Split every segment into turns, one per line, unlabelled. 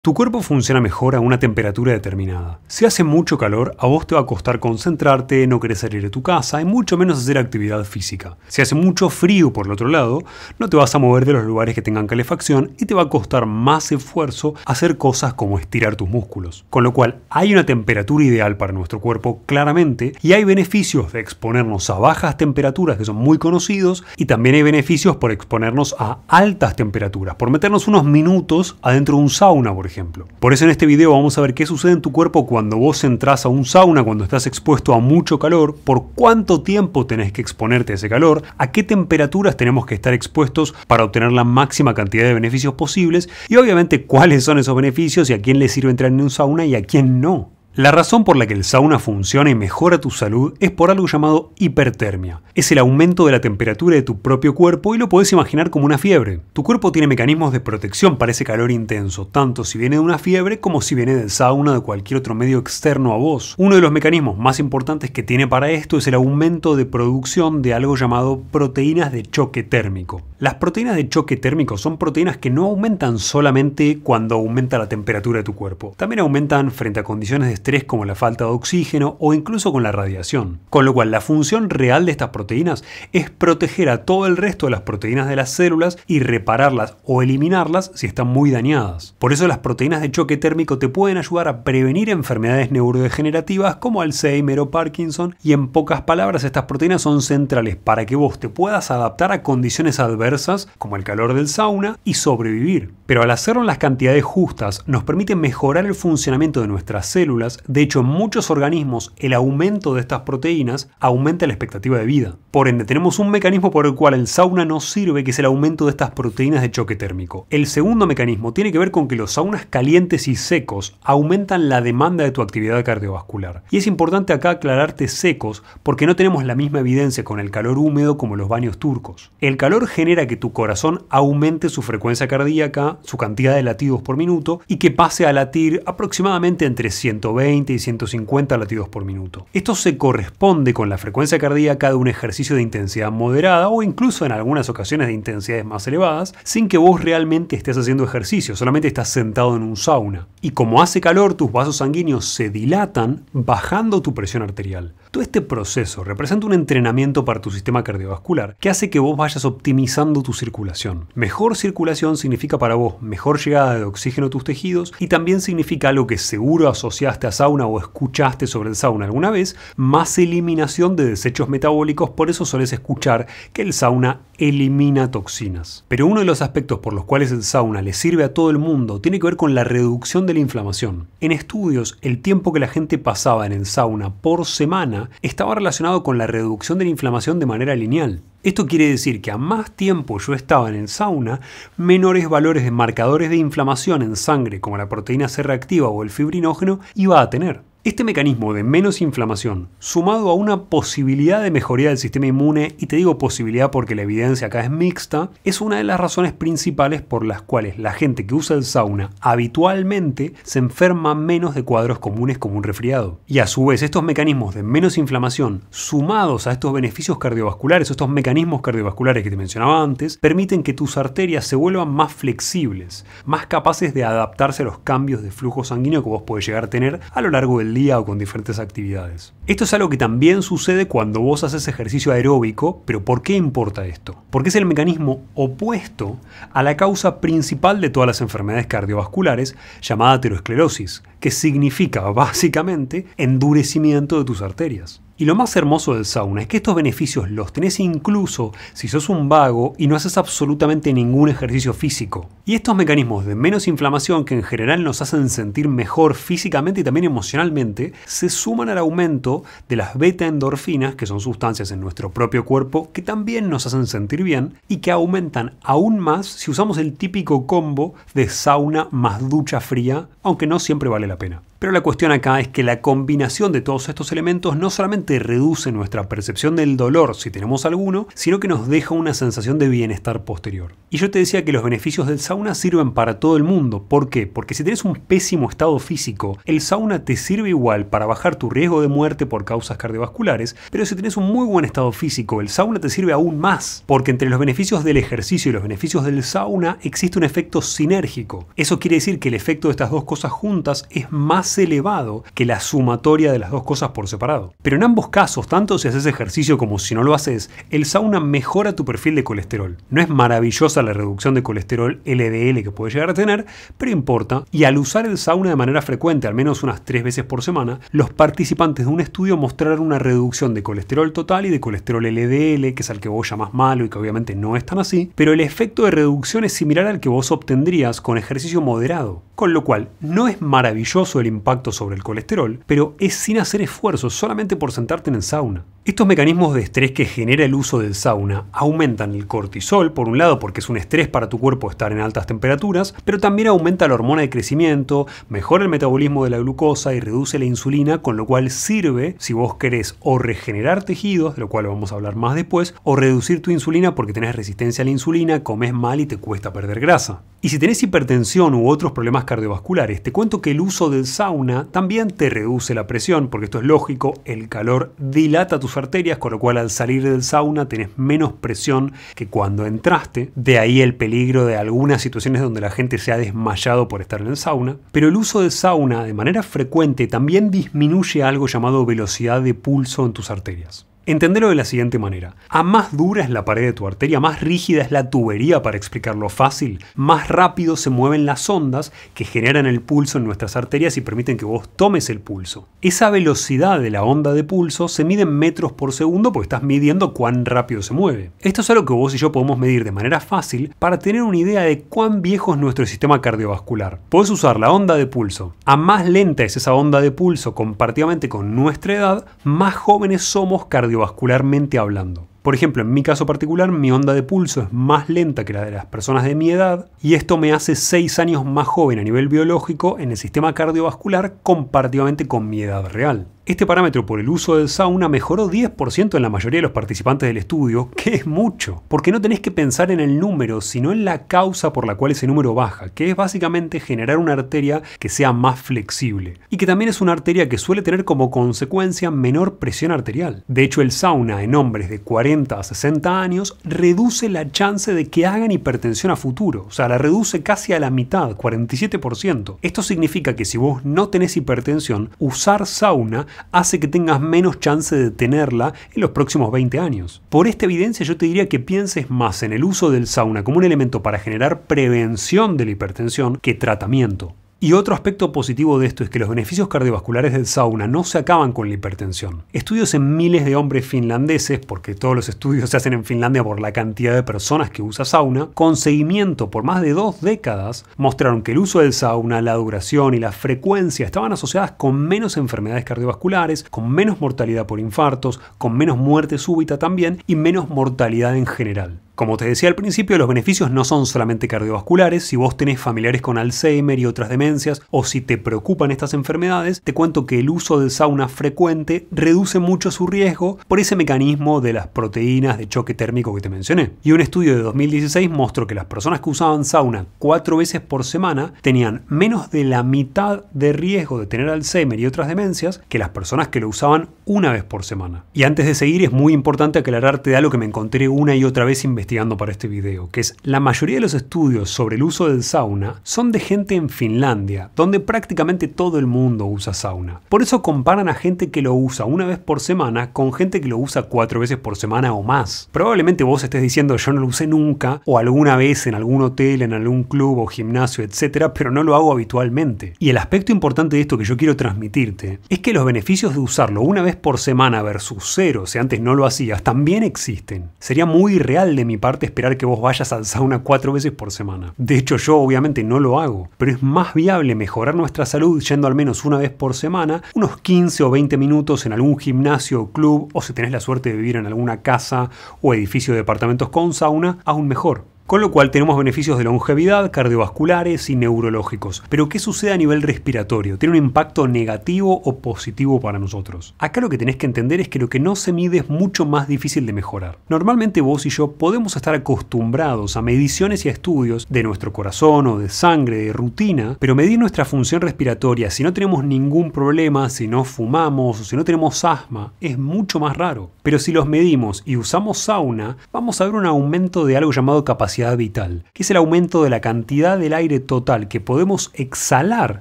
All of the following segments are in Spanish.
Tu cuerpo funciona mejor a una temperatura determinada. Si hace mucho calor, a vos te va a costar concentrarte, no querés salir de tu casa y mucho menos hacer actividad física. Si hace mucho frío, por el otro lado, no te vas a mover de los lugares que tengan calefacción y te va a costar más esfuerzo hacer cosas como estirar tus músculos. Con lo cual, hay una temperatura ideal para nuestro cuerpo, claramente, y hay beneficios de exponernos a bajas temperaturas que son muy conocidos y también hay beneficios por exponernos a altas temperaturas, por meternos unos minutos adentro de un sauna, por ejemplo. Por eso en este video vamos a ver qué sucede en tu cuerpo cuando vos entras a un sauna, cuando estás expuesto a mucho calor, por cuánto tiempo tenés que exponerte a ese calor, a qué temperaturas tenemos que estar expuestos para obtener la máxima cantidad de beneficios posibles y obviamente cuáles son esos beneficios y a quién le sirve entrar en un sauna y a quién no. La razón por la que el sauna funciona y mejora tu salud es por algo llamado hipertermia. Es el aumento de la temperatura de tu propio cuerpo y lo podés imaginar como una fiebre. Tu cuerpo tiene mecanismos de protección para ese calor intenso, tanto si viene de una fiebre como si viene del sauna o de cualquier otro medio externo a vos. Uno de los mecanismos más importantes que tiene para esto es el aumento de producción de algo llamado proteínas de choque térmico. Las proteínas de choque térmico son proteínas que no aumentan solamente cuando aumenta la temperatura de tu cuerpo. También aumentan frente a condiciones de estrés como la falta de oxígeno o incluso con la radiación. Con lo cual la función real de estas proteínas es proteger a todo el resto de las proteínas de las células y repararlas o eliminarlas si están muy dañadas. Por eso las proteínas de choque térmico te pueden ayudar a prevenir enfermedades neurodegenerativas como Alzheimer o Parkinson y en pocas palabras estas proteínas son centrales para que vos te puedas adaptar a condiciones adversas como el calor del sauna y sobrevivir. Pero al hacerlo en las cantidades justas nos permite mejorar el funcionamiento de nuestras células. De hecho, en muchos organismos el aumento de estas proteínas aumenta la expectativa de vida. Por ende, tenemos un mecanismo por el cual el sauna nos sirve, que es el aumento de estas proteínas de choque térmico. El segundo mecanismo tiene que ver con que los saunas calientes y secos aumentan la demanda de tu actividad cardiovascular. Y es importante acá aclararte secos porque no tenemos la misma evidencia con el calor húmedo como los baños turcos. El calor genera que tu corazón aumente su frecuencia cardíaca, su cantidad de latidos por minuto y que pase a latir aproximadamente entre 120 y 150 latidos por minuto. Esto se corresponde con la frecuencia cardíaca de un ejercicio de intensidad moderada o incluso en algunas ocasiones de intensidades más elevadas, sin que vos realmente estés haciendo ejercicio, solamente estás sentado en un sauna. Y como hace calor, tus vasos sanguíneos se dilatan, bajando tu presión arterial. Todo este proceso representa un entrenamiento para tu sistema cardiovascular que hace que vos vayas optimizando tu circulación. Mejor circulación significa para vos mejor llegada de oxígeno a tus tejidos y también significa algo que seguro asociaste a sauna o escuchaste sobre el sauna alguna vez, más eliminación de desechos metabólicos. Por eso solés escuchar que el sauna elimina toxinas. Pero uno de los aspectos por los cuales el sauna le sirve a todo el mundo tiene que ver con la reducción de la inflamación. En estudios, el tiempo que la gente pasaba en el sauna por semana estaba relacionado con la reducción de la inflamación de manera lineal. Esto quiere decir que a más tiempo yo estaba en el sauna, menores valores de marcadores de inflamación en sangre como la proteína C reactiva o el fibrinógeno iba a tener. Este mecanismo de menos inflamación, sumado a una posibilidad de mejoría del sistema inmune, y te digo posibilidad porque la evidencia acá es mixta, es una de las razones principales por las cuales la gente que usa el sauna habitualmente se enferma menos de cuadros comunes como un resfriado. Y a su vez estos mecanismos de menos inflamación, sumados a estos beneficios cardiovasculares, estos mecanismos cardiovasculares que te mencionaba antes, permiten que tus arterias se vuelvan más flexibles, más capaces de adaptarse a los cambios de flujo sanguíneo que vos podés llegar a tener a lo largo del día o con diferentes actividades. Esto es algo que también sucede cuando vos haces ejercicio aeróbico, pero ¿por qué importa esto? Porque es el mecanismo opuesto a la causa principal de todas las enfermedades cardiovasculares, llamada aterosclerosis, que significa básicamente endurecimiento de tus arterias. Y lo más hermoso del sauna es que estos beneficios los tenés incluso si sos un vago y no haces absolutamente ningún ejercicio físico. Y estos mecanismos de menos inflamación que en general nos hacen sentir mejor físicamente y también emocionalmente, se suman al aumento de las beta-endorfinas, que son sustancias en nuestro propio cuerpo que también nos hacen sentir bien y que aumentan aún más si usamos el típico combo de sauna más ducha fría, aunque no siempre vale la pena. Pero la cuestión acá es que la combinación de todos estos elementos no solamente reduce nuestra percepción del dolor si tenemos alguno, sino que nos deja una sensación de bienestar posterior. Y yo te decía que los beneficios del sauna sirven para todo el mundo. ¿Por qué? Porque si tienes un pésimo estado físico, el sauna te sirve igual para bajar tu riesgo de muerte por causas cardiovasculares, pero si tienes un muy buen estado físico, el sauna te sirve aún más, porque entre los beneficios del ejercicio y los beneficios del sauna existe un efecto sinérgico. Eso quiere decir que el efecto de estas dos cosas juntas es más elevado que la sumatoria de las dos cosas por separado. Pero en ambos casos, tanto si haces ejercicio como si no lo haces, el sauna mejora tu perfil de colesterol. No es maravillosa la reducción de colesterol LDL que puedes llegar a tener, pero importa, y al usar el sauna de manera frecuente, al menos unas 3 veces por semana, los participantes de un estudio mostraron una reducción de colesterol total y de colesterol LDL, que es al que vos llamás malo y que obviamente no es tan así, pero el efecto de reducción es similar al que vos obtendrías con ejercicio moderado. Con lo cual, no es maravilloso el impacto sobre el colesterol, pero es sin hacer esfuerzo, solamente por sentarte en el sauna. Estos mecanismos de estrés que genera el uso del sauna aumentan el cortisol, por un lado porque es un estrés para tu cuerpo estar en altas temperaturas, pero también aumenta la hormona de crecimiento, mejora el metabolismo de la glucosa y reduce la insulina, con lo cual sirve si vos querés o regenerar tejidos, de lo cual vamos a hablar más después, o reducir tu insulina porque tenés resistencia a la insulina, comes mal y te cuesta perder grasa. Y si tenés hipertensión u otros problemas cardiovasculares, te cuento que el uso del sauna también te reduce la presión, porque esto es lógico, el calor dilata tus arterias, con lo cual al salir del sauna tenés menos presión que cuando entraste, de ahí el peligro de algunas situaciones donde la gente se ha desmayado por estar en el sauna. Pero el uso del sauna de manera frecuente también disminuye algo llamado velocidad de pulso en tus arterias. Entendelo de la siguiente manera. A más dura es la pared de tu arteria, más rígida es la tubería, para explicarlo fácil, más rápido se mueven las ondas que generan el pulso en nuestras arterias y permiten que vos tomes el pulso. Esa velocidad de la onda de pulso se mide en metros por segundo porque estás midiendo cuán rápido se mueve. Esto es algo que vos y yo podemos medir de manera fácil para tener una idea de cuán viejo es nuestro sistema cardiovascular. Podés usar la onda de pulso. A más lenta es esa onda de pulso comparativamente con nuestra edad, más jóvenes somos cardiovascularmente hablando. Por ejemplo, en mi caso particular, mi onda de pulso es más lenta que la de las personas de mi edad y esto me hace 6 años más joven a nivel biológico en el sistema cardiovascular comparativamente con mi edad real. Este parámetro por el uso del sauna mejoró 10% en la mayoría de los participantes del estudio, que es mucho, porque no tenés que pensar en el número, sino en la causa por la cual ese número baja, que es básicamente generar una arteria que sea más flexible, y que también es una arteria que suele tener como consecuencia menor presión arterial. De hecho, el sauna en hombres de 40 a 60 años reduce la chance de que hagan hipertensión a futuro, o sea, la reduce casi a la mitad, 47%. Esto significa que si vos no tenés hipertensión, usar sauna hace que tengas menos chance de tenerla en los próximos 20 años. Por esta evidencia yo te diría que pienses más en el uso del sauna como un elemento para generar prevención de la hipertensión que tratamiento. Y otro aspecto positivo de esto es que los beneficios cardiovasculares del sauna no se acaban con la hipertensión. Estudios en miles de hombres finlandeses, porque todos los estudios se hacen en Finlandia por la cantidad de personas que usa sauna, con seguimiento por más de 2 décadas, mostraron que el uso del sauna, la duración y la frecuencia estaban asociadas con menos enfermedades cardiovasculares, con menos mortalidad por infartos, con menos muerte súbita también y menos mortalidad en general. Como te decía al principio, los beneficios no son solamente cardiovasculares. Si vos tenés familiares con Alzheimer y otras demencias, o si te preocupan estas enfermedades, te cuento que el uso del sauna frecuente reduce mucho su riesgo por ese mecanismo de las proteínas de choque térmico que te mencioné. Y un estudio de 2016 mostró que las personas que usaban sauna 4 veces por semana tenían menos de la mitad de riesgo de tener Alzheimer y otras demencias que las personas que lo usaban 1 vez por semana. Y antes de seguir, es muy importante aclararte de algo que me encontré una y otra vez investigando para este video, que es la mayoría de los estudios sobre el uso del sauna son de gente en Finlandia, donde prácticamente todo el mundo usa sauna. Por eso comparan a gente que lo usa 1 vez por semana con gente que lo usa 4 veces por semana o más. Probablemente vos estés diciendo yo no lo usé nunca, o alguna vez en algún hotel, en algún club o gimnasio, etcétera, pero no lo hago habitualmente. Y el aspecto importante de esto que yo quiero transmitirte es que los beneficios de usarlo 1 vez por semana versus 0, si antes no lo hacías, también existen. Sería muy irreal de mi parte esperar que vos vayas al sauna 4 veces por semana. De hecho, yo obviamente no lo hago, pero es más viable mejorar nuestra salud yendo al menos 1 vez por semana, unos 15 o 20 minutos en algún gimnasio o club, o si tenés la suerte de vivir en alguna casa o edificio de departamentos con sauna, aún mejor. con lo cual tenemos beneficios de longevidad, cardiovasculares y neurológicos. Pero ¿qué sucede a nivel respiratorio? ¿Tiene un impacto negativo o positivo para nosotros? Acá lo que tenés que entender es que lo que no se mide es mucho más difícil de mejorar. Normalmente vos y yo podemos estar acostumbrados a mediciones y a estudios de nuestro corazón o de sangre, de rutina, pero medir nuestra función respiratoria si no tenemos ningún problema, si no fumamos o si no tenemos asma, es mucho más raro. Pero si los medimos y usamos sauna, vamos a ver un aumento de algo llamado capacidad vital, que es el aumento de la cantidad del aire total que podemos exhalar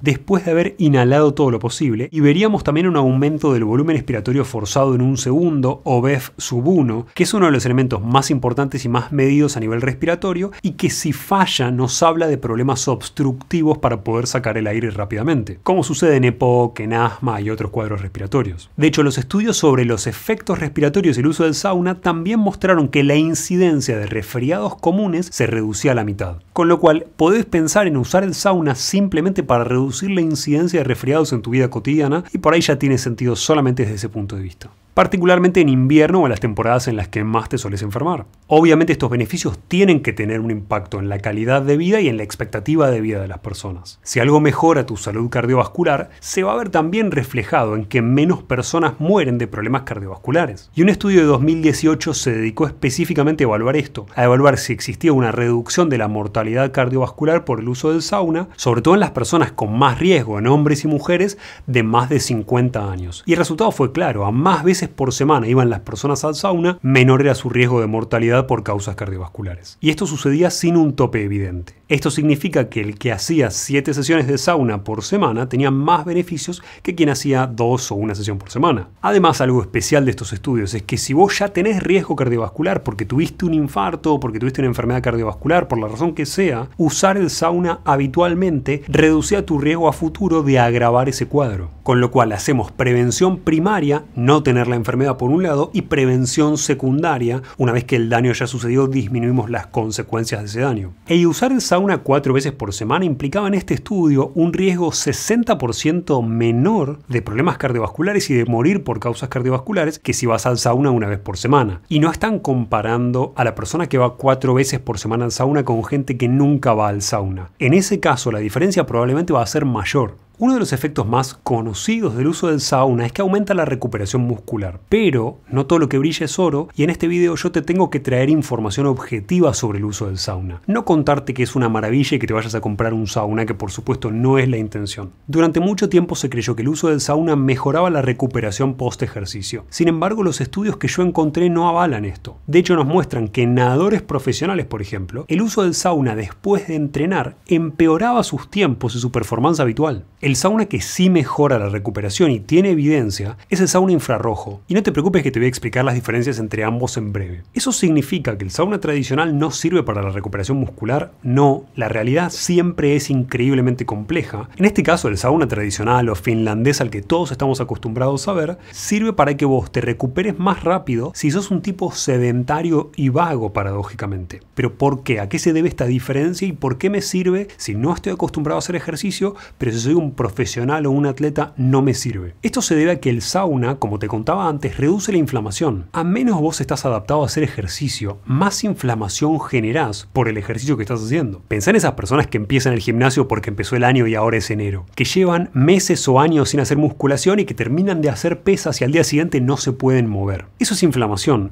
después de haber inhalado todo lo posible, y veríamos también un aumento del volumen expiratorio forzado en un segundo, o BEF sub 1, que es uno de los elementos más importantes y más medidos a nivel respiratorio, y que si falla nos habla de problemas obstructivos para poder sacar el aire rápidamente, como sucede en EPOC, en asma y otros cuadros respiratorios. De hecho, los estudios sobre los efectos respiratorios y el uso del sauna también mostraron que la incidencia de resfriados comunes se reducía a la mitad. Con lo cual, podés pensar en usar el sauna simplemente para reducir la incidencia de resfriados en tu vida cotidiana, y por ahí ya tiene sentido solamente desde ese punto de vista. Particularmente en invierno o en las temporadas en las que más te sueles enfermar. Obviamente estos beneficios tienen que tener un impacto en la calidad de vida y en la expectativa de vida de las personas. Si algo mejora tu salud cardiovascular, se va a ver también reflejado en que menos personas mueren de problemas cardiovasculares. Y un estudio de 2018 se dedicó específicamente a evaluar esto, a evaluar si existía una reducción de la mortalidad cardiovascular por el uso del sauna, sobre todo en las personas con más riesgo, en hombres y mujeres de más de 50 años. Y el resultado fue claro: a más veces por semana iban las personas al sauna, menor era su riesgo de mortalidad por causas cardiovasculares. Y esto sucedía sin un tope evidente. Esto significa que el que hacía 7 sesiones de sauna por semana tenía más beneficios que quien hacía 2 o 1 sesión por semana. Además, algo especial de estos estudios es que si vos ya tenés riesgo cardiovascular porque tuviste un infarto, porque tuviste una enfermedad cardiovascular, por la razón que sea, usar el sauna habitualmente reducía tu riesgo a futuro de agravar ese cuadro. Con lo cual hacemos prevención primaria, no tener la enfermedad por un lado, y prevención secundaria, una vez que el daño ya sucedió, disminuimos las consecuencias de ese daño. Y usar el sauna 4 veces por semana implicaba en este estudio un riesgo 60% menor de problemas cardiovasculares y de morir por causas cardiovasculares que si vas al sauna 1 vez por semana. Y no están comparando a la persona que va 4 veces por semana al sauna con gente que nunca va al sauna. En ese caso, la diferencia probablemente va a ser mayor. Uno de los efectos más conocidos del uso del sauna es que aumenta la recuperación muscular, pero no todo lo que brilla es oro, y en este video yo te tengo que traer información objetiva sobre el uso del sauna. No contarte que es una maravilla y que te vayas a comprar un sauna, que por supuesto no es la intención. Durante mucho tiempo se creyó que el uso del sauna mejoraba la recuperación post ejercicio. Sin embargo, los estudios que yo encontré no avalan esto. De hecho, nos muestran que en nadadores profesionales, por ejemplo, el uso del sauna después de entrenar empeoraba sus tiempos y su performance habitual. El sauna que sí mejora la recuperación y tiene evidencia es el sauna infrarrojo. Y no te preocupes que te voy a explicar las diferencias entre ambos en breve. ¿Eso significa que el sauna tradicional no sirve para la recuperación muscular? No, la realidad siempre es increíblemente compleja. En este caso, el sauna tradicional o finlandés al que todos estamos acostumbrados a ver, sirve para que vos te recuperes más rápido si sos un tipo sedentario y vago, paradójicamente. ¿Pero por qué? ¿A qué se debe esta diferencia y por qué me sirve si no estoy acostumbrado a hacer ejercicio, pero si soy un profesional o un atleta no me sirve? Esto se debe a que el sauna, como te contaba antes, reduce la inflamación. A menos vos estás adaptado a hacer ejercicio, más inflamación generás por el ejercicio que estás haciendo. Pensá en esas personas que empiezan el gimnasio porque empezó el año y ahora es enero, que llevan meses o años sin hacer musculación y que terminan de hacer pesas y al día siguiente no se pueden mover. Eso es inflamación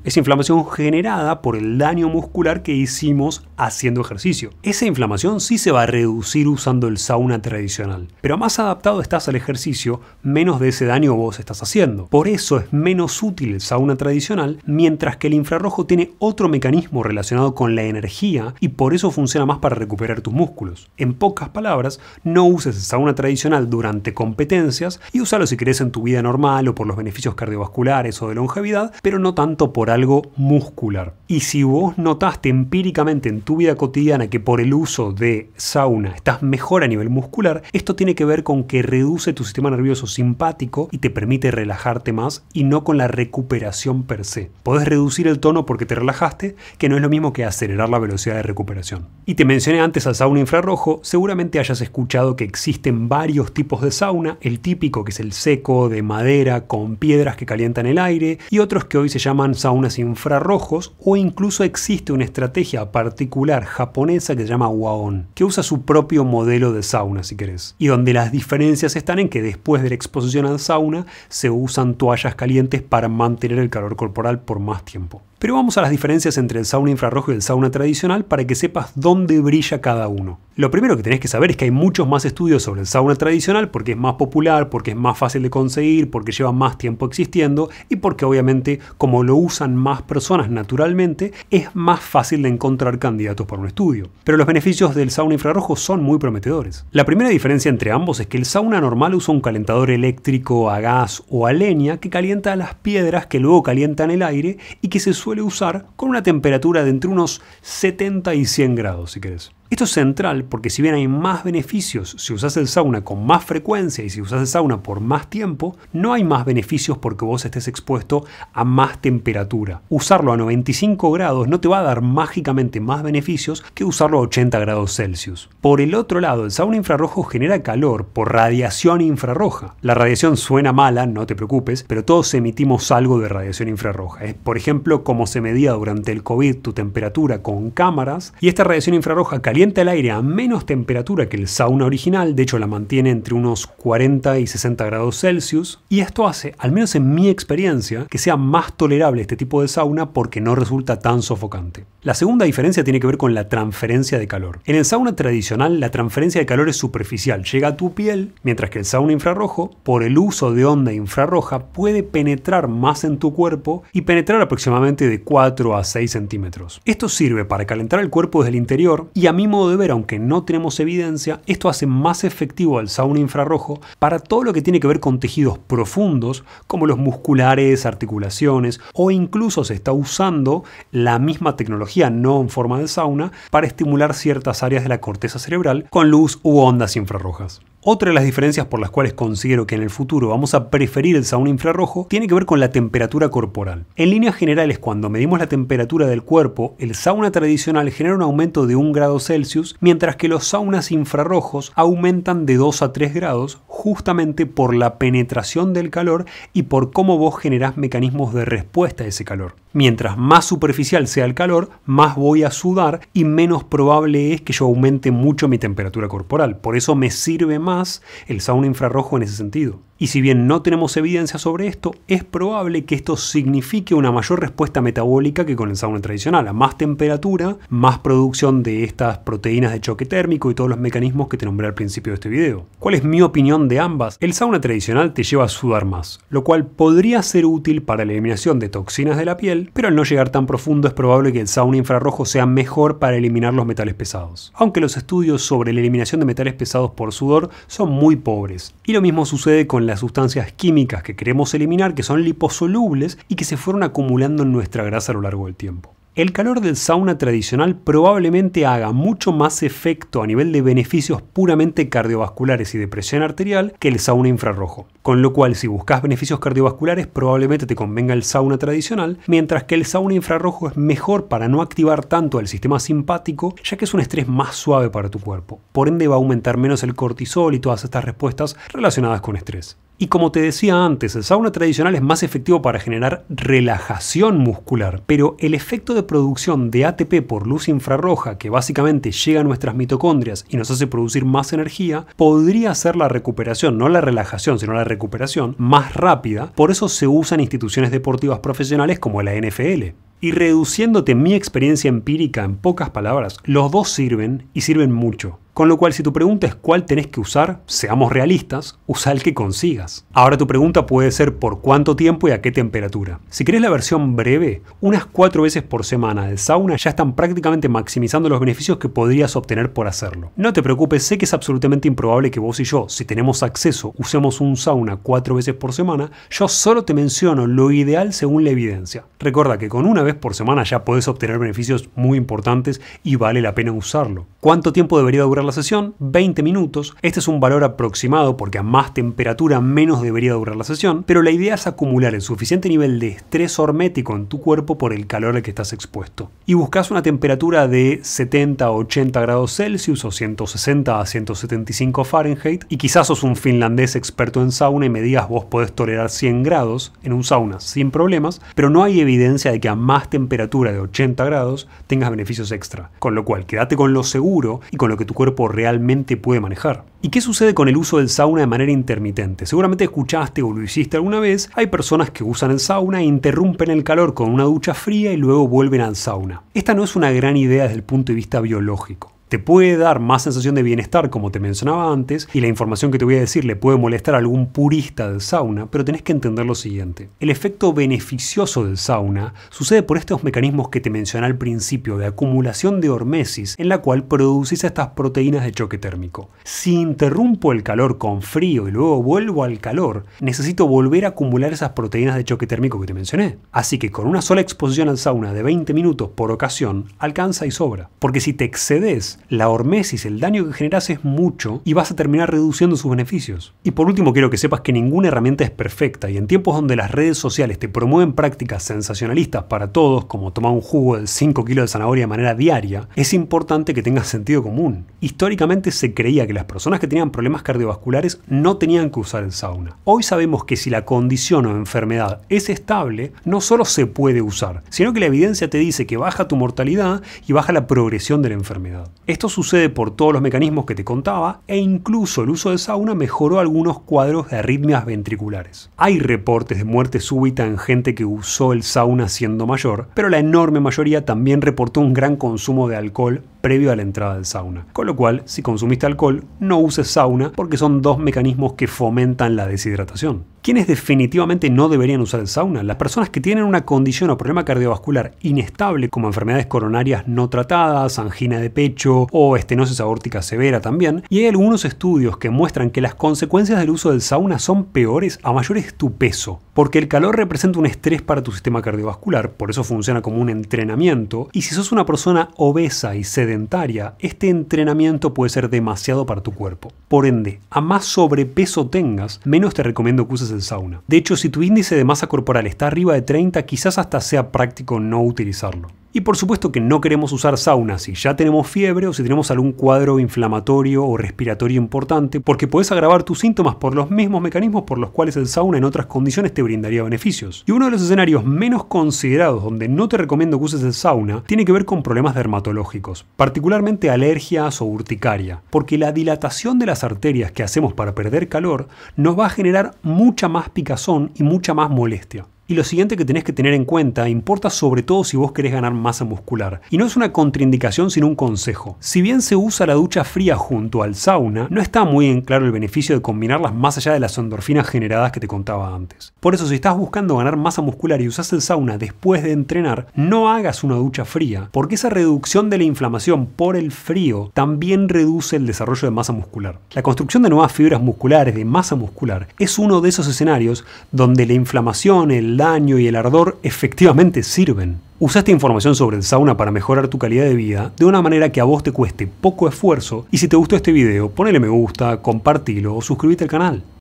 generada por el daño muscular que hicimos haciendo ejercicio. Esa inflamación sí se va a reducir usando el sauna tradicional, pero más adaptado estás al ejercicio, menos de ese daño vos estás haciendo. Por eso es menos útil el sauna tradicional, mientras que el infrarrojo tiene otro mecanismo relacionado con la energía y por eso funciona más para recuperar tus músculos. En pocas palabras, no uses el sauna tradicional durante competencias y úsalo si querés en tu vida normal o por los beneficios cardiovasculares o de longevidad, pero no tanto por algo muscular. Y si vos notaste empíricamente en tu vida cotidiana que por el uso de sauna estás mejor a nivel muscular, esto tiene que ver con que reduce tu sistema nervioso simpático y te permite relajarte más y no con la recuperación per se. Podés reducir el tono porque te relajaste, que no es lo mismo que acelerar la velocidad de recuperación. Y te mencioné antes al sauna infrarrojo, seguramente hayas escuchado que existen varios tipos de sauna, el típico que es el seco de madera con piedras que calientan el aire y otros que hoy se llaman saunas infrarrojos, o incluso existe una estrategia particular japonesa que se llama Waon, que usa su propio modelo de sauna si querés, y donde las diferencias están en que después de la exposición al sauna se usan toallas calientes para mantener el calor corporal por más tiempo. Pero vamos a las diferencias entre el sauna infrarrojo y el sauna tradicional para que sepas dónde brilla cada uno. Lo primero que tenés que saber es que hay muchos más estudios sobre el sauna tradicional porque es más popular, porque es más fácil de conseguir, porque lleva más tiempo existiendo y porque obviamente como lo usan más personas naturalmente es más fácil de encontrar candidatos para un estudio. Pero los beneficios del sauna infrarrojo son muy prometedores. La primera diferencia entre ambos es que el sauna normal usa un calentador eléctrico a gas o a leña que calienta las piedras que luego calientan el aire y que se suele usar con una temperatura de entre unos 70 y 100 grados si querés. Esto es central porque si bien hay más beneficios si usas el sauna con más frecuencia y si usas el sauna por más tiempo, no hay más beneficios porque vos estés expuesto a más temperatura. Usarlo a 95 grados no te va a dar mágicamente más beneficios que usarlo a 80 grados Celsius. Por el otro lado, el sauna infrarrojo genera calor por radiación infrarroja. La radiación suena mala, no te preocupes, pero todos emitimos algo de radiación infrarroja. Es, por ejemplo, como se medía durante el COVID tu temperatura con cámaras, y esta radiación infrarroja calienta el aire a menos temperatura que el sauna original, de hecho la mantiene entre unos 40 y 60 grados Celsius, y esto hace, al menos en mi experiencia, que sea más tolerable este tipo de sauna porque no resulta tan sofocante. La segunda diferencia tiene que ver con la transferencia de calor. En el sauna tradicional la transferencia de calor es superficial, llega a tu piel, mientras que el sauna infrarrojo, por el uso de onda infrarroja, puede penetrar más en tu cuerpo y penetrar aproximadamente de 4 a 6 centímetros. Esto sirve para calentar el cuerpo desde el interior y a mi modo de ver, aunque no tenemos evidencia, esto hace más efectivo al sauna infrarrojo para todo lo que tiene que ver con tejidos profundos como los musculares, articulaciones, o incluso se está usando la misma tecnología no en forma de sauna para estimular ciertas áreas de la corteza cerebral con luz u ondas infrarrojas. Otra de las diferencias por las cuales considero que en el futuro vamos a preferir el sauna infrarrojo tiene que ver con la temperatura corporal. En líneas generales, cuando medimos la temperatura del cuerpo, el sauna tradicional genera un aumento de 1 grado Celsius, mientras que los saunas infrarrojos aumentan de 2 a 3 grados justamente por la penetración del calor y por cómo vos generás mecanismos de respuesta a ese calor. Mientras más superficial sea el calor, más voy a sudar y menos probable es que yo aumente mucho mi temperatura corporal. Por eso me sirve más el sauna infrarrojo en ese sentido. Y si bien no tenemos evidencia sobre esto, es probable que esto signifique una mayor respuesta metabólica que con el sauna tradicional. A más temperatura, más producción de estas proteínas de choque térmico y todos los mecanismos que te nombré al principio de este video. ¿Cuál es mi opinión de ambas? El sauna tradicional te lleva a sudar más, lo cual podría ser útil para la eliminación de toxinas de la piel, pero al no llegar tan profundo es probable que el sauna infrarrojo sea mejor para eliminar los metales pesados. Aunque los estudios sobre la eliminación de metales pesados por sudor son muy pobres. Y lo mismo sucede con las sustancias químicas que queremos eliminar, que son liposolubles y que se fueron acumulando en nuestra grasa a lo largo del tiempo. El calor del sauna tradicional probablemente haga mucho más efecto a nivel de beneficios puramente cardiovasculares y de presión arterial que el sauna infrarrojo. Con lo cual, si buscas beneficios cardiovasculares, probablemente te convenga el sauna tradicional, mientras que el sauna infrarrojo es mejor para no activar tanto el sistema simpático, ya que es un estrés más suave para tu cuerpo. Por ende va a aumentar menos el cortisol y todas estas respuestas relacionadas con estrés. Y como te decía antes, el sauna tradicional es más efectivo para generar relajación muscular, pero el efecto de producción de ATP por luz infrarroja, que básicamente llega a nuestras mitocondrias y nos hace producir más energía, podría hacer la recuperación, no la relajación, sino la recuperación, más rápida. Por eso se usa en instituciones deportivas profesionales como la NFL. Y reduciéndote mi experiencia empírica en pocas palabras, los dos sirven y sirven mucho. Con lo cual, si tu pregunta es cuál tenés que usar, seamos realistas, usa el que consigas. Ahora tu pregunta puede ser por cuánto tiempo y a qué temperatura. Si querés la versión breve, unas 4 veces por semana de sauna ya están prácticamente maximizando los beneficios que podrías obtener por hacerlo. No te preocupes, sé que es absolutamente improbable que vos y yo, si tenemos acceso, usemos un sauna 4 veces por semana. Yo solo te menciono lo ideal según la evidencia. Recuerda que con una vez por semana ya podés obtener beneficios muy importantes y vale la pena usarlo. ¿Cuánto tiempo debería durar la sesión, 20 minutos. Este es un valor aproximado porque a más temperatura menos debería durar la sesión, pero la idea es acumular el suficiente nivel de estrés hormético en tu cuerpo por el calor al que estás expuesto. Y buscas una temperatura de 70 a 80 grados Celsius o 160 a 175 Fahrenheit, y quizás sos un finlandés experto en sauna y me digas vos podés tolerar 100 grados en un sauna sin problemas, pero no hay evidencia de que a más temperatura de 80 grados tengas beneficios extra, con lo cual quédate con lo seguro y con lo que tu cuerpo realmente puede manejar. ¿Y qué sucede con el uso del sauna de manera intermitente? Seguramente escuchaste o lo hiciste alguna vez, hay personas que usan el sauna e interrumpen el calor con una ducha fría y luego vuelven al sauna. Esta no es una gran idea desde el punto de vista biológico. Te puede dar más sensación de bienestar, como te mencionaba antes, y la información que te voy a decir le puede molestar a algún purista del sauna, pero tenés que entender lo siguiente. El efecto beneficioso del sauna sucede por estos mecanismos que te mencioné al principio de acumulación de hormesis, en la cual producís estas proteínas de choque térmico. Si interrumpo el calor con frío y luego vuelvo al calor, necesito volver a acumular esas proteínas de choque térmico que te mencioné. Así que con una sola exposición al sauna de 20 minutos por ocasión, alcanza y sobra. Porque si te excedes, la hormesis, el daño que generas es mucho y vas a terminar reduciendo sus beneficios. Y por último quiero que sepas que ninguna herramienta es perfecta, y en tiempos donde las redes sociales te promueven prácticas sensacionalistas para todos, como tomar un jugo de 5 kilos de zanahoria de manera diaria, es importante que tengas sentido común. Históricamente se creía que las personas que tenían problemas cardiovasculares no tenían que usar el sauna. Hoy sabemos que si la condición o enfermedad es estable, no solo se puede usar, sino que la evidencia te dice que baja tu mortalidad y baja la progresión de la enfermedad. Esto sucede por todos los mecanismos que te contaba, e incluso el uso de sauna mejoró algunos cuadros de arritmias ventriculares. Hay reportes de muerte súbita en gente que usó el sauna siendo mayor, pero la enorme mayoría también reportó un gran consumo de alcohol previo a la entrada del sauna. Con lo cual, si consumiste alcohol, no uses sauna porque son dos mecanismos que fomentan la deshidratación. ¿Quiénes definitivamente no deberían usar el sauna? Las personas que tienen una condición o problema cardiovascular inestable, como enfermedades coronarias no tratadas, angina de pecho o estenosis aórtica severa también, y hay algunos estudios que muestran que las consecuencias del uso del sauna son peores a mayor es tu peso, porque el calor representa un estrés para tu sistema cardiovascular, por eso funciona como un entrenamiento, y si sos una persona obesa y sedentaria, este entrenamiento puede ser demasiado para tu cuerpo. Por ende, a más sobrepeso tengas, menos te recomiendo que uses el sauna. De hecho, si tu índice de masa corporal está arriba de 30, quizás hasta sea práctico no utilizarlo. Y por supuesto que no queremos usar sauna si ya tenemos fiebre o si tenemos algún cuadro inflamatorio o respiratorio importante, porque puedes agravar tus síntomas por los mismos mecanismos por los cuales el sauna en otras condiciones te brindaría beneficios. Y uno de los escenarios menos considerados donde no te recomiendo que uses el sauna tiene que ver con problemas dermatológicos, particularmente alergias o urticaria, porque la dilatación de las arterias que hacemos para perder calor nos va a generar mucha más picazón y mucha más molestia. Y lo siguiente que tenés que tener en cuenta importa sobre todo si vos querés ganar masa muscular. Y no es una contraindicación sino un consejo. Si bien se usa la ducha fría junto al sauna, no está muy en claro el beneficio de combinarlas más allá de las endorfinas generadas que te contaba antes. Por eso si estás buscando ganar masa muscular y usás el sauna después de entrenar, no hagas una ducha fría, porque esa reducción de la inflamación por el frío también reduce el desarrollo de masa muscular. La construcción de nuevas fibras musculares, de masa muscular, es uno de esos escenarios donde la inflamación, el daño y el ardor efectivamente sirven. Usa esta información sobre el sauna para mejorar tu calidad de vida de una manera que a vos te cueste poco esfuerzo, y si te gustó este video, ponele me gusta, compartilo o suscríbete al canal.